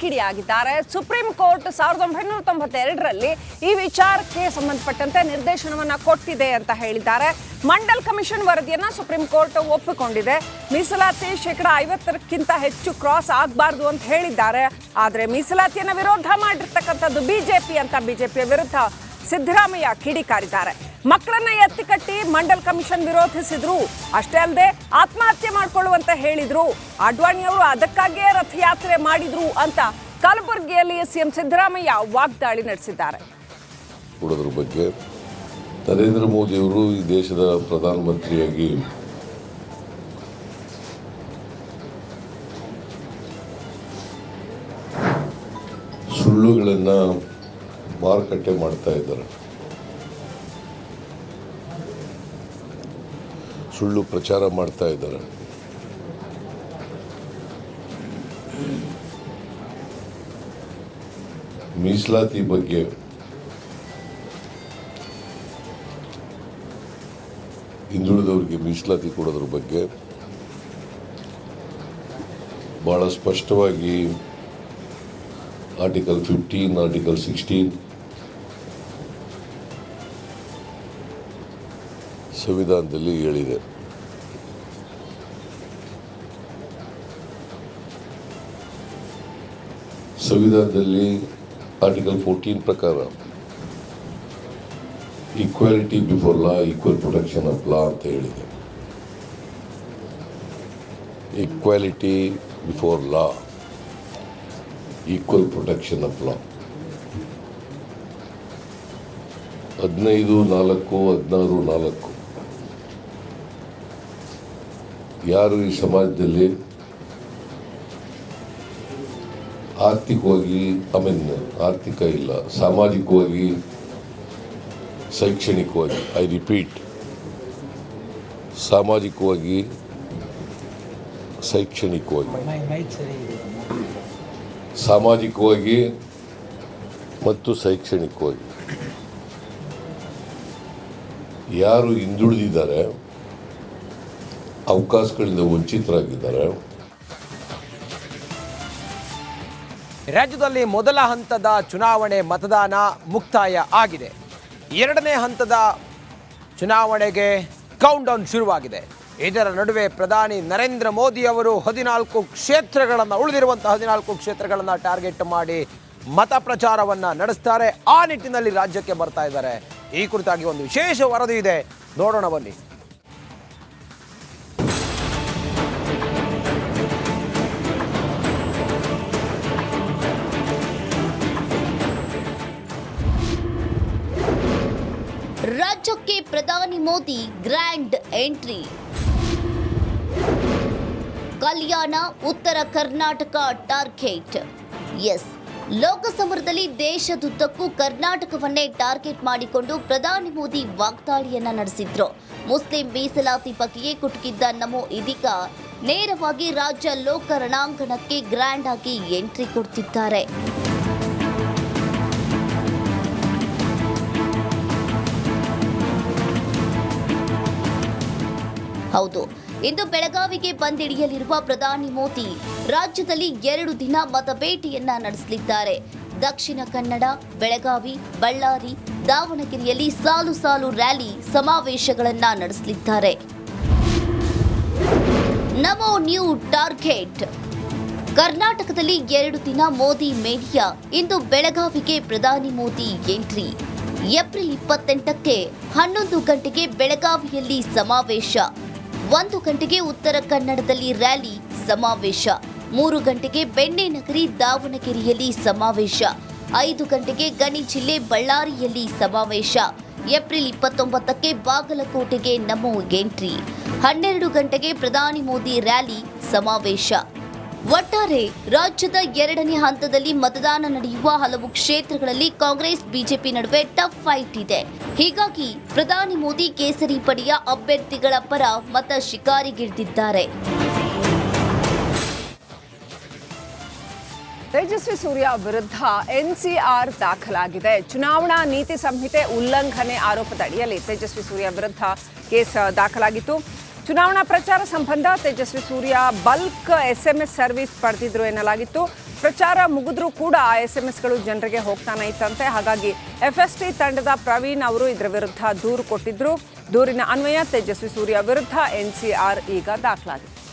ಕಿಡಿಯಾಗಿದ್ದಾರೆ. Supreme court 1992ರಲ್ಲಿ ಈ ವಿಚಾರಕ್ಕೆ ಸಂಬಂಧಪಟ್ಟಂತೆ ನಿರ್ದೇಶನವನ್ನ ಕೊಟ್ಟಿದೆ ಅಂತ ಹೇಳಿದ್ದಾರೆ. ಮಂಡಲ್ ಕಮಿಷನ್ ವರದಿಯನ್ನ ಸುಪ್ರೀಂ ಕೋರ್ಟ್ ಒಪ್ಪಿಕೊಂಡಿದೆ. ಮೀಸಲಾತಿ 50%ಕ್ಕಿಂತ ಹೆಚ್ಚು ಕ್ರಾಸ್ ಆಗಬಾರ್ದು ಅಂತ ಹೇಳಿದ್ದಾರೆ. ಆದರೆ ಮೀಸಲಾತಿಯನ್ನ ವಿರೋಧ ಮಾಡಿರ್ತಕ್ಕಂಥದ್ದು ಬಿಜೆಪಿ ಅಂತ ಬಿಜೆಪಿಯ ವಿರುದ್ಧ ಸಿದ್ದರಾಮಯ್ಯ ಕಿಡಿಕಾರಿದ್ದಾರೆ. ಮಕ್ಕಳನ್ನ ಎತ್ತಿಕಟ್ಟಿ ಮಂಡಲ್ ಕಮಿಷನ್ ವಿರೋಧಿಸಿದ್ರು. ಅಷ್ಟೇ ಅಲ್ಲದೆ ಆತ್ಮಹತ್ಯೆ ಮಾಡಿಕೊಳ್ಳುವಂತ ಹೇಳಿದ್ರು. ಅಡ್ವಾಣಿಯವರು ಅದಕ್ಕಾಗಿಯೇ ರಥಯಾತ್ರೆ ಮಾಡಿದ್ರು ಅಂತ ಕಲಬುರಗಿಯಲ್ಲಿ ಸಿಎಂ ಸಿದ್ದರಾಮಯ್ಯ ವಾಗ್ದಾಳಿ ನಡೆಸಿದ್ದಾರೆ. ಕೊಡೋದ್ರ ಬಗ್ಗೆ ನರೇಂದ್ರ ಮೋದಿ ಅವರು ಈ ದೇಶದ ಪ್ರಧಾನಮಂತ್ರಿಯಾಗಿ ಸುಳ್ಳುಗಳನ್ನ ಮಾರುಕಟ್ಟೆ ಮಾಡ್ತಾ ಇದ್ದಾರೆ. ಸುಳ್ಳು ಪ್ರಚಾರ ಮಾಡ್ತಾ ಇದ್ದಾರೆ. ಮೀಸಲಾತಿ ಬಗ್ಗೆ ಹಿಂದುಳಿದವರಿಗೆ ಮೀಸಲಾತಿ ಕೊಡೋದ್ರ ಬಗ್ಗೆ ಬಹಳ ಸ್ಪಷ್ಟವಾಗಿ ಆರ್ಟಿಕಲ್ 15, ಆರ್ಟಿಕಲ್ 16 ಸಂವಿಧಾನದಲ್ಲಿ ಹೇಳಿದೆ. ಸಂವಿಧಾನದಲ್ಲಿ ಆರ್ಟಿಕಲ್ 14 ಪ್ರಕಾರ equality before law, equal protection of law ಅಂತ ಹೇಳಿದೆ. Equality before law, equal protection of law. 15(4)16(4) ಯಾರು ಈ ಸಮಾಜದಲ್ಲಿ ಆರ್ಥಿಕವಾಗಿ ಆರ್ಥಿಕ ಇಲ್ಲ, ಸಾಮಾಜಿಕವಾಗಿ, ಶೈಕ್ಷಣಿಕವಾಗಿ, ಐ ರಿಪೀಟ್, ಸಾಮಾಜಿಕವಾಗಿ, ಸಾಮಾಜಿಕವಾಗಿ ಮತ್ತು ಶೈಕ್ಷಣಿಕವಾಗಿ ಯಾರು ಹಿಂದುಳಿದಿದ್ದಾರೆ, ಅವಕಾಶಗಳಿಂದ ವಂಚಿತರಾಗಿದ್ದಾರೆ. ರಾಜ್ಯದಲ್ಲಿ ಮೊದಲ ಹಂತದ ಚುನಾವಣೆ ಮತದಾನ ಮುಕ್ತಾಯ ಆಗಿದೆ. ಎರಡನೇ ಹಂತದ ಚುನಾವಣೆಗೆ ಕೌಂಟ್ ಡೌನ್ ಶುರುವಾಗಿದೆ. ಇದರ ನಡುವೆ ಪ್ರಧಾನಿ ನರೇಂದ್ರ ಮೋದಿ ಅವರು 14 ಕ್ಷೇತ್ರಗಳನ್ನು ಉಳಿದಿರುವಂತಹ 14 ಕ್ಷೇತ್ರಗಳನ್ನು ಟಾರ್ಗೆಟ್ ಮಾಡಿ ಮತ ಪ್ರಚಾರವನ್ನು ನಡೆಸ್ತಾರೆ. ಆ ನಿಟ್ಟಿನಲ್ಲಿ ರಾಜ್ಯಕ್ಕೆ ಬರ್ತಾ ಇದ್ದಾರೆ. ಈ ಕುರಿತಾಗಿ ಒಂದು ವಿಶೇಷ ವರದಿ ಇದೆ, ನೋಡೋಣ ಬನ್ನಿ. ರಾಜ್ಯಕ್ಕೆ ಪ್ರಧಾನಿ Modi grand entry. Kalyana, Uttara Karnataka target. Yes, ಲೋಕಸಮರದಲ್ಲಿ ದೇಶದುದ್ದಕ್ಕೂ ಕರ್ನಾಟಕವನ್ನೇ ಟಾರ್ಗೆಟ್ ಮಾಡಿಕೊಂಡು ಪ್ರಧಾನಿ ಮೋದಿ ವಾಗ್ದಾಳಿಯನ್ನ ನಡೆಸಿದ್ರು. ಮುಸ್ಲಿಂ ಮೀಸಲಾತಿ ಬಗ್ಗೆಯೇ ಕುಟುಕಿದ್ದ ನಮೋ ಇದೀಗ ನೇರವಾಗಿ ರಾಜ್ಯ ಲೋಕ ರಣಾಂಗಣಕ್ಕೆ ಗ್ರ್ಯಾಂಡ್ ಆಗಿ ಎಂಟ್ರಿ ಕೊಡ್ತಿದ್ದಾರೆ. ಹೌದು, ಇಂದು ಬೆಳಗಾವಿಗೆ ಬಂದಿಳಿಯಲಿರುವ ಪ್ರಧಾನಿ ಮೋದಿ ರಾಜ್ಯದಲ್ಲಿ 2 ದಿನ ಮತಬೇಟೆಯನ್ನ ನಡೆಸಲಿದ್ದಾರೆ. ದಕ್ಷಿಣ ಕನ್ನಡ, ಬೆಳಗಾವಿ, ಬಳ್ಳಾರಿ, ದಾವಣಗೆರೆಯಲ್ಲಿ ಸಾಲು ಸಾಲು ರ್ಯಾಲಿ ಸಮಾವೇಶಗಳನ್ನ ನಡೆಸಲಿದ್ದಾರೆ. ನಮೋ ನ್ಯೂ ಟಾರ್ಗೆಟ್. ಕರ್ನಾಟಕದಲ್ಲಿ 2 ದಿನ ಮೋದಿ ಮೇನಿಯಾ. ಇಂದು ಬೆಳಗಾವಿಗೆ ಪ್ರಧಾನಿ ಮೋದಿ ಎಂಟ್ರಿ. ಏಪ್ರಿಲ್ 28ಕ್ಕೆ 11 ಗಂಟೆಗೆ ಬೆಳಗಾವಿಯಲ್ಲಿ ಸಮಾವೇಶ. 1 ಗಂಟೆಗೆ ಉತ್ತರ ಕನ್ನಡದಲ್ಲಿ ರ್ಯಾಲಿ ಸಮಾವೇಶ. 3 ಗಂಟೆಗೆ ಬೆಣ್ಣೆನಗರಿ ದಾವಣಗೆರೆಯಲ್ಲಿ ಸಮಾವೇಶ. 5 ಗಂಟೆಗೆ ಗಣಿ ಜಿಲ್ಲೆ ಬಳ್ಳಾರಿಯಲ್ಲಿ ಸಮಾವೇಶ. ಏಪ್ರಿಲ್ 29ಕ್ಕೆ ಬಾಗಲಕೋಟೆಗೆ ನಮೋ ಎಂಟ್ರಿ. 12 ಗಂಟೆಗೆ ಪ್ರಧಾನಿ ಮೋದಿ ರ್ಯಾಲಿ ಸಮಾವೇಶ. ಒಟ್ಟಾರೆ ರಾಜ್ಯದ 2ನೇ ಹಂತದಲ್ಲಿ ಮತದಾನ ನಡೆಯುವ ಹಲವು ಕ್ಷೇತ್ರಗಳಲ್ಲಿ ಕಾಂಗ್ರೆಸ್ ಬಿಜೆಪಿ ನಡುವೆ ಟಫ್ ಫೈಟ್ ಇದೆ. ಹೀಗಾಗಿ ಪ್ರಧಾನಿ ಮೋದಿ ಕೇಸರಿ ಪಡೆಯ ಅಭ್ಯರ್ಥಿಗಳ ಪರ ಮತ ಶಿಕಾರಿಗಿಳಿದಿದ್ದಾರೆ. ತೇಜಸ್ವಿ ಸೂರ್ಯ ವಿರುದ್ಧ ಎನ್ಸಿಆರ್ ದಾಖಲಾಗಿದೆ. ಚುನಾವಣಾ ನೀತಿ ಸಂಹಿತೆ ಉಲ್ಲಂಘನೆ ಆರೋಪದಡಿಯಲ್ಲಿ ತೇಜಸ್ವಿ ಸೂರ್ಯ ವಿರುದ್ಧ ಕೇಸ್ ದಾಖಲಾಗಿತ್ತು. ಚುನಾವಣಾ ಪ್ರಚಾರ ಸಂಬಂಧ Tejasvi Surya bulk SMS service ಪಡೆದಿದ್ರು ಎನ್ನಲಾಗಿತ್ತು. ಪ್ರಚಾರ ಮುಗಿದ್ರೂ ಕೂಡ ಆ SMS-ಗಳು ಜನರಿಗೆ ಹೋಗ್ತಾನೆ ಇತ್ತಂತೆ. ಹಾಗಾಗಿ FST ತಂಡದ ಪ್ರವೀಣ್ ಅವರು ಇದರ ವಿರುದ್ಧ ದೂರು ಕೊಟ್ಟಿದ್ರು. ದೂರಿನ ಅನ್ವಯ ತೇಜಸ್ವಿ ಸೂರ್ಯ ವಿರುದ್ಧ NCR ಈಗ ದಾಖಲಾಗಿದೆ.